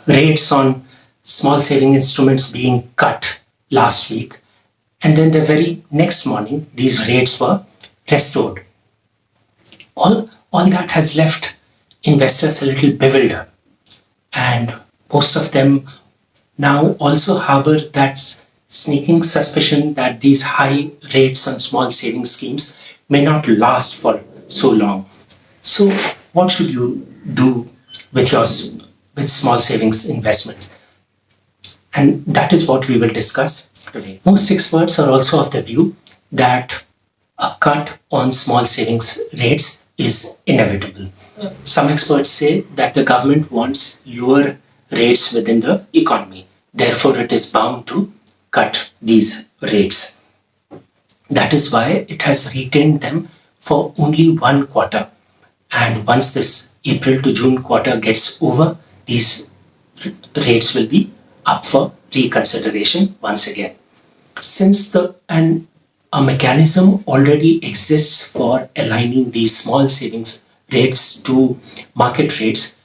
rates on small saving instruments being cut last week, and then the very next morning, these rates were restored. All that has left investors a little bewildered, and most of them now also harbor that sneaking suspicion that these high rates on small savings schemes may not last for so long. So, what should you do with your with small savings investments? And that is what we will discuss today. Most experts are also of the view that a cut on small savings rates is inevitable. Some experts say that the government wants lower rates within the economy. Therefore, it is bound to cut these rates. That is why it has retained them for only 1 quarter. And once this April to June quarter gets over, these rates will be up for reconsideration once again. Since a mechanism already exists for aligning these small savings rates to market rates,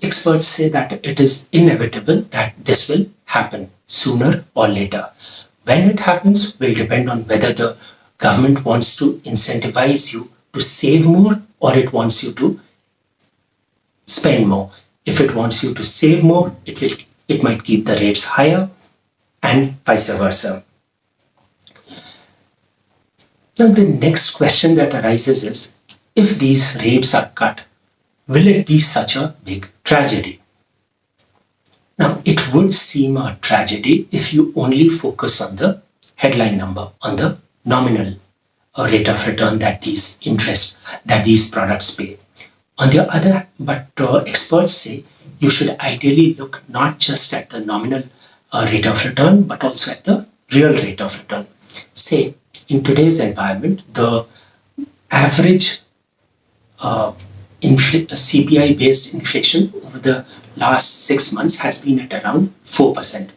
experts say that it is inevitable that this will happen sooner or later. When it happens will depend on whether the government wants to incentivize you to save more or it wants you to spend more. If it wants you to save more, it might keep the rates higher, and vice versa. Now, the next question that arises is, if these rates are cut, will it be such a big tragedy? Now, it would seem a tragedy if you only focus on the headline number, on the nominal rate of return that these products pay. On the other, but experts say you should ideally look not just at the nominal rate of return, but also at the real rate of return. Say, in today's environment, the average CPI-based inflation over the last 6 months has been at around 4%.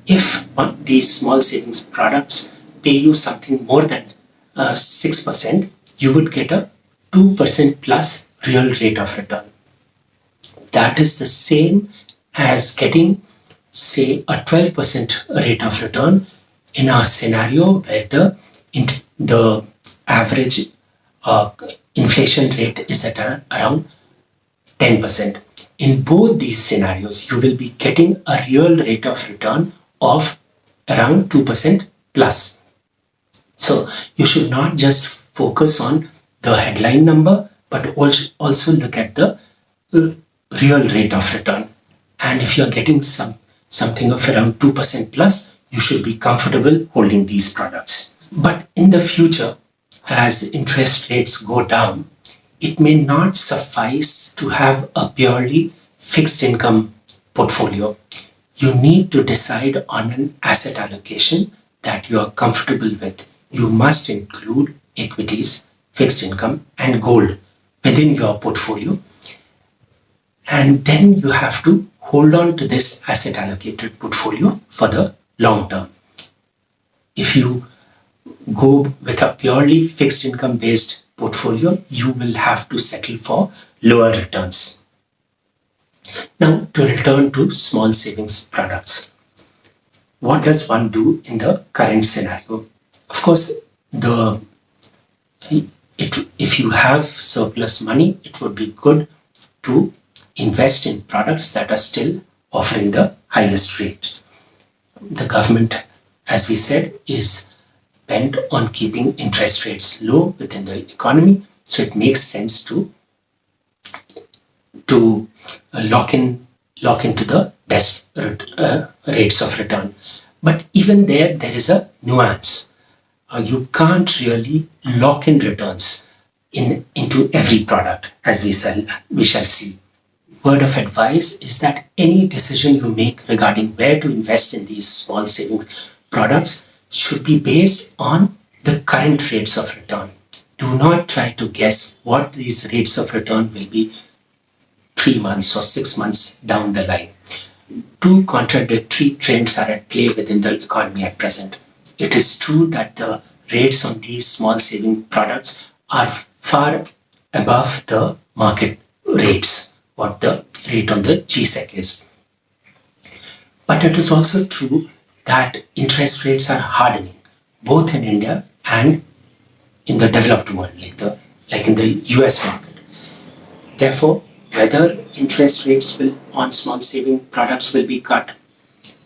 If these small savings products pay you something more than 6%, you would get a 2% plus real rate of return. That is the same as getting, say, a 12% rate of return in a scenario where the average inflation rate is at around 10%. In both these scenarios, you will be getting a real rate of return of around 2% plus. So you should not just focus on the headline number, but also look at the real rate of return. And if you're getting something of around 2% plus, you should be comfortable holding these products. But in the future, as interest rates go down, it may not suffice to have a purely fixed income portfolio. You need to decide on an asset allocation that you are comfortable with. You must include equities, fixed income, and gold within your portfolio. And then you have to hold on to this asset allocated portfolio for the long term. If you go with a purely fixed income based portfolio, you will have to settle for lower returns. Now, to return to small savings products, what does one do in the current scenario? Of course, if you have surplus money, it would be good to invest in products that are still offering the highest rates. The government, as we said, is bent on keeping interest rates low within the economy, so it makes sense to lock into the best rates of return. But even there is a nuance. You can't really lock in returns into every product, as we shall see. Word of advice is that any decision you make regarding where to invest in these small savings products should be based on the current rates of return. Do not try to guess what these rates of return will be 3 months or 6 months down the line. Two contradictory trends are at play within the economy at present. It is true that the rates on these small saving products are far above the market rates what the rate on the GSEC is. But it is also true that interest rates are hardening, both in India and in the developed world, like in the US market. Therefore, whether interest rates will on small saving products will be cut,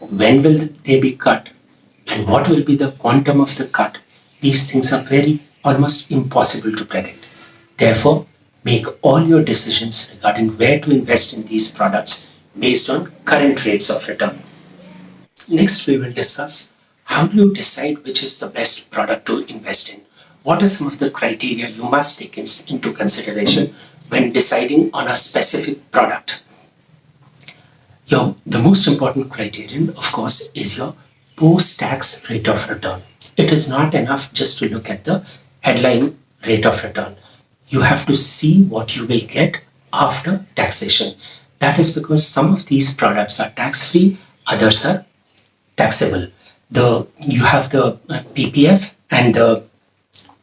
when will they be cut, and what will be the quantum of the cut, these things are very almost impossible to predict. Therefore, make all your decisions regarding where to invest in these products based on current rates of return. Next, we will discuss how do you decide which is the best product to invest in. What are some of the criteria you must take into consideration when deciding on a specific product? The most important criterion, of course, is your post-tax rate of return. It is not enough just to look at the headline rate of return. You have to see what you will get after taxation. That is because some of these products are tax-free, others are taxable. You have the PPF and the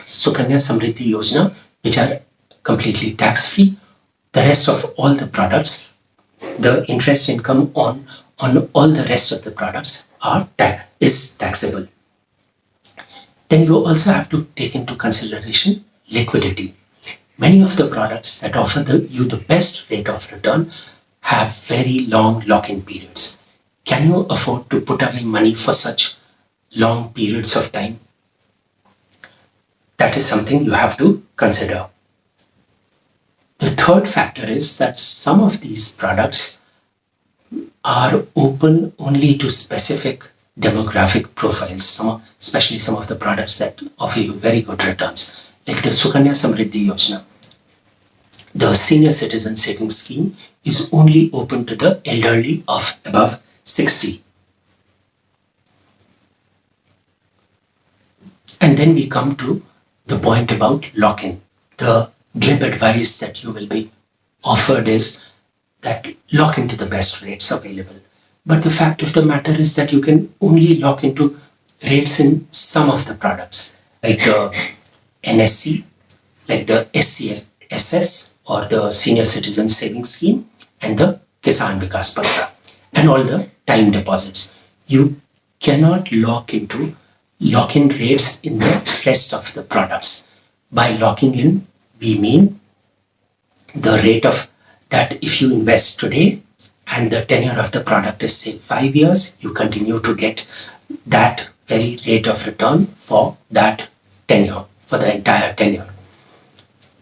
Sukanya Samriddhi Yojna, which are completely tax-free. The rest of all the products, the interest income on all the rest of the products is taxable. Then you also have to take into consideration liquidity. Many of the products that offer you the best rate of return have very long lock-in periods. Can you afford to put away money for such long periods of time? That is something you have to consider. The third factor is that some of these products are open only to specific demographic profiles, especially some of the products that offer you very good returns, like the Sukanya Samriddhi Yojna. The senior citizen savings scheme is only open to the elderly of above 60. And then we come to the point about lock-in. The glib advice that you will be offered is that lock into the best rates available. But the fact of the matter is that you can only lock into rates in some of the products, like the NSC, like the SCSS or the Senior Citizen Savings Scheme and the Kisan Vikas Patra and all the time deposits. You cannot lock in rates in the rest of the products. By locking in, we mean the rate of that if you invest today and the tenure of the product is say 5 years, you continue to get that very rate of return for that tenure, for the entire tenure.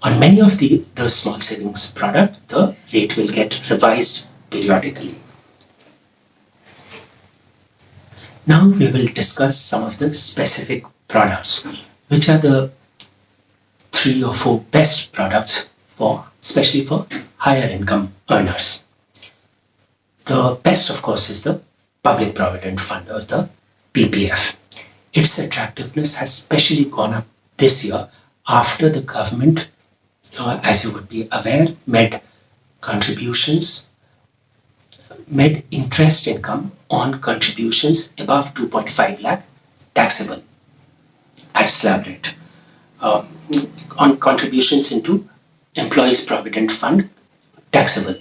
On many of the small savings product, the rate will get revised periodically. Now we will discuss some of the specific products, which are the 3 or 4 best products especially for higher income earners. The best, of course, is the Public Provident Fund or the PPF. Its attractiveness has especially gone up this year after the government, as you would be aware, made interest income on contributions above 2.5 lakh taxable at slab rate. On contributions into Employees Provident Fund taxable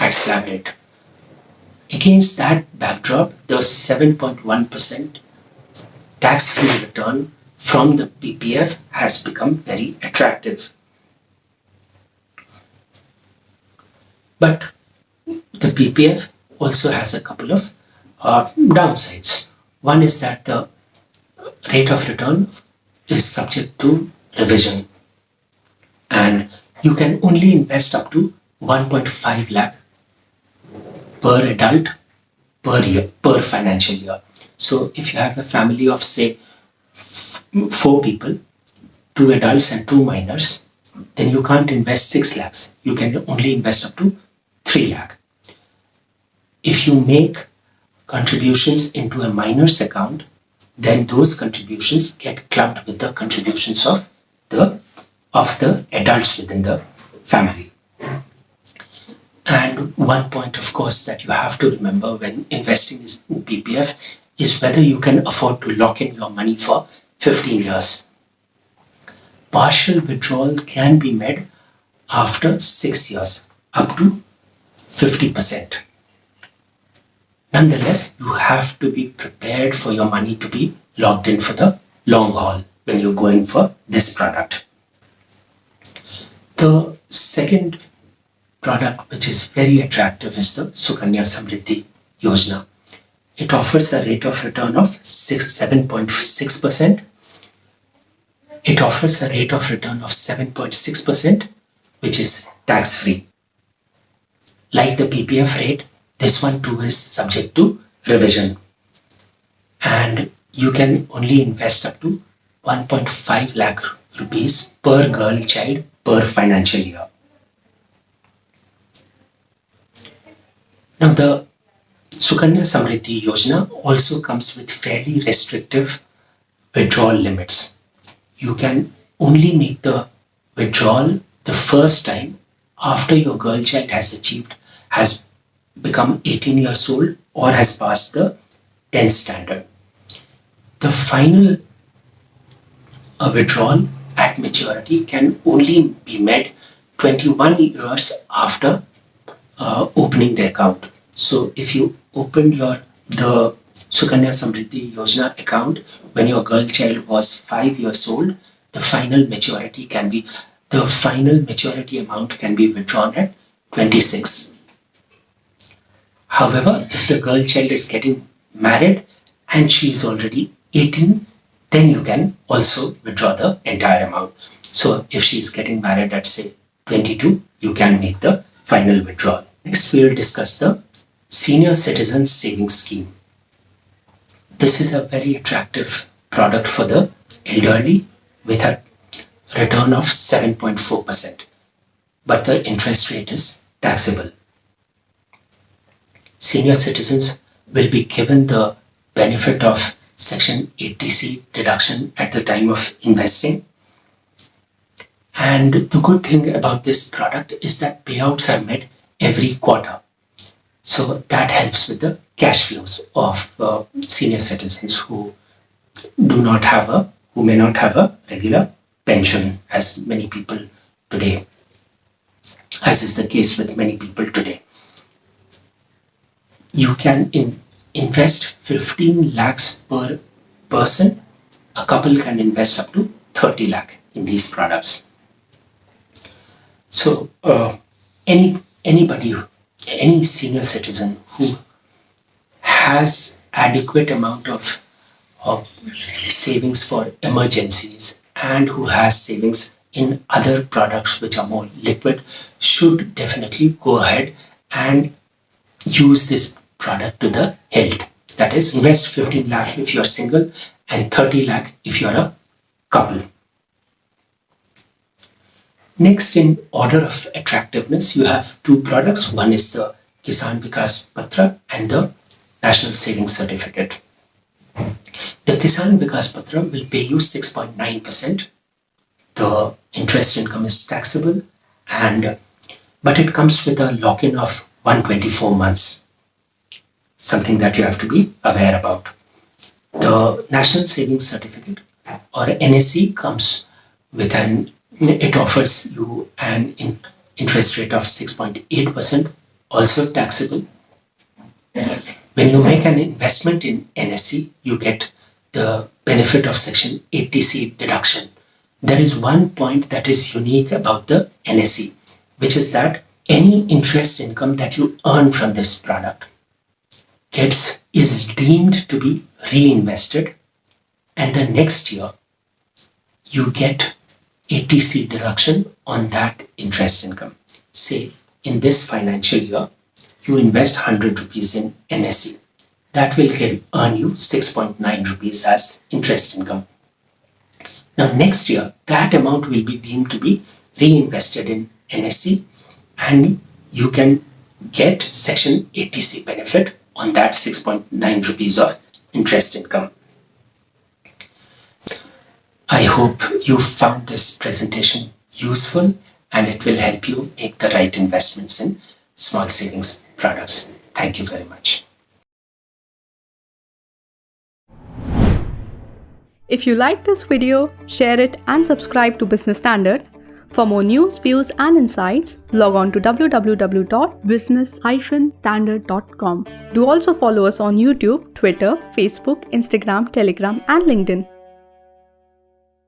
at slab rate. Against that backdrop, the 7.1% tax-free return from the PPF has become very attractive. But the PPF also has a couple of downsides. One is that the rate of return is subject to revision, and you can only invest up to 1.5 lakh per adult per year, per financial year. So if you have a family of say 4 people, 2 adults and 2 minors, then you can't invest 6 lakhs. You can only invest up to 3 lakh. If you make contributions into a minors account, then those contributions get clubbed with the contributions of the adults within the family. And one point, of course, that you have to remember when investing in PPF is whether you can afford to lock in your money for 15 years. Partial withdrawal can be made after 6 years, up to 50%. Nonetheless, you have to be prepared for your money to be locked in for the long haul when you're going for this product. The second product which is very attractive is the Sukanya Samriddhi Yojna. It offers a rate of return of 7.6%. It offers a rate of return of 7.6%, which is tax-free. Like the PPF rate, this one too is subject to revision. And you can only invest up to 1.5 lakh rupees per girl child per financial year. Now, the Sukanya Samriddhi Yojna also comes with fairly restrictive withdrawal limits. You can only make the withdrawal the first time after your girl child has become 18 years old or has passed the 10th standard. The final withdrawal at maturity can only be made 21 years after opening the account. So if you opened the Sukanya Samriddhi Yojna account when your girl child was 5 years old, the final maturity amount can be withdrawn at 26. However, if the girl child is getting married and she is already 18, then you can also withdraw the entire amount. So if she is getting married at say 22, you can make the final withdrawal. Next, we will discuss the Senior Citizen Savings Scheme. This is a very attractive product for the elderly with a return of 7.4%, but the interest rate is taxable. Senior citizens will be given the benefit of Section 80C deduction at the time of investing. And the good thing about this product is that payouts are made every quarter. So that helps with the cash flows of senior citizens who may not have a regular pension as many people today, as is the case with many people today. You can invest 15 lakhs per person. A couple can invest up to 30 lakh in these products. So any senior citizen who has adequate amount of savings for emergencies and who has savings in other products which are more liquid should definitely go ahead and use this product to the hilt. That is, invest 15 lakh if you're single and 30 lakh if you're a couple. Next, in order of attractiveness, you have two products. One is the Kisan Vikas Patra and the National Savings Certificate. The Kisan Vikas Patra will pay you 6.9%. The interest income is taxable, but it comes with a lock-in of 124 months, something that you have to be aware about. The National Savings Certificate or NSC comes with it offers you an interest rate of 6.8%, also taxable. When you make an investment in NSC, you get the benefit of Section 80C deduction. There is one point that is unique about the NSC, which is that any interest income that you earn from this product is deemed to be reinvested, and the next year you get 80C deduction on that interest income. Say in this financial year, you invest 100 rupees in NSC. That will earn you 6.9 rupees as interest income. Now next year, that amount will be deemed to be reinvested in NSC, and you can get Section 80C benefit on that 6.9 rupees of interest income. I hope you found this presentation useful and it will help you make the right investments in small savings products. Thank you very much. If you like this video, share it and subscribe to Business Standard. For more news, views, and insights, log on to www.business-standard.com. Do also follow us on YouTube, Twitter, Facebook, Instagram, Telegram, and LinkedIn.